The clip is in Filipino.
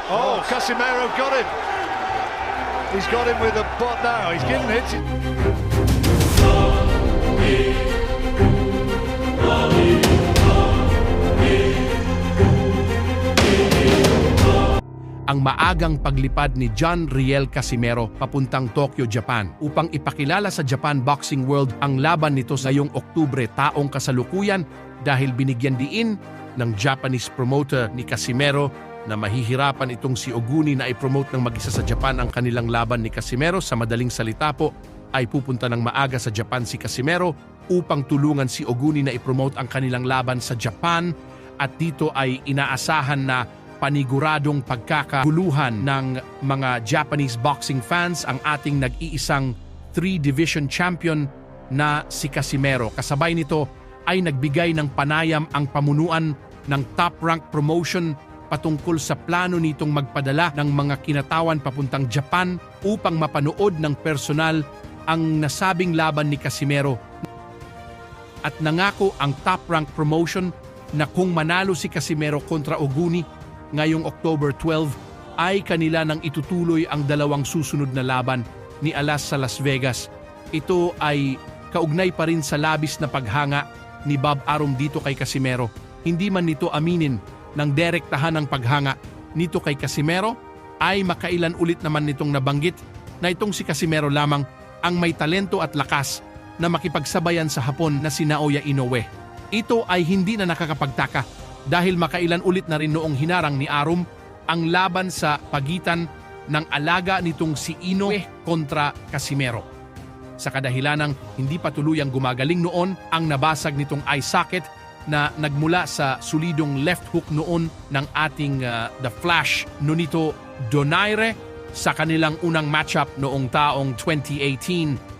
Oh, Casemiro got him. He's got him with a bot now. He's given it. Ang maagang paglipad ni John Riel Casimero papuntang Tokyo, Japan upang ipakilala sa Japan Boxing World ang laban nito sa ngayong Oktubre taong kasalukuyan dahil binigyan diin ng Japanese promoter ni Casimero na mahihirapan itong si Oguni na i-promote ng mag-isa sa Japan ang kanilang laban ni Casimero. Sa madaling salita po ay pupunta ng maaga sa Japan si Casimero upang tulungan si Oguni na i-promote ang kanilang laban sa Japan, at dito ay inaasahan na paniguradong pagkakaguluhan ng mga Japanese boxing fans ang ating nag-iisang 3-division champion na si Casimero. Kasabay nito ay nagbigay ng panayam ang pamunuan ng Top Rank Promotion patungkol sa plano nitong magpadala ng mga kinatawan papuntang Japan upang mapanood ng personal ang nasabing laban ni Casimero. At nangako ang Top Rank Promotion na kung manalo si Casimero kontra Oguni ngayong October 12 ay kanila nang itutuloy ang dalawang susunod na laban ni Alas sa Las Vegas. Ito ay kaugnay pa rin sa labis na paghanga ni Bob Arum dito kay Casimero. Hindi man nito aminin ng direktahan ng paghanga nito kay Casimero, ay makailan ulit naman nitong nabanggit na itong si Casimero lamang ang may talento at lakas na makipagsabayan sa Hapon na si Naoya Inoue. Ito ay hindi na nakakapagtaka dahil makailan ulit na rin noong hinarang ni Arum ang laban sa pagitan ng alaga nitong si Inoue kontra Casimero. Sa kadahilanang hindi pa tuluyang gumagaling noon ang nabasag nitong eye socket na nagmula sa sulidong left hook noon ng ating The Flash Nonito Donaire sa kanilang unang matchup noong taong 2018.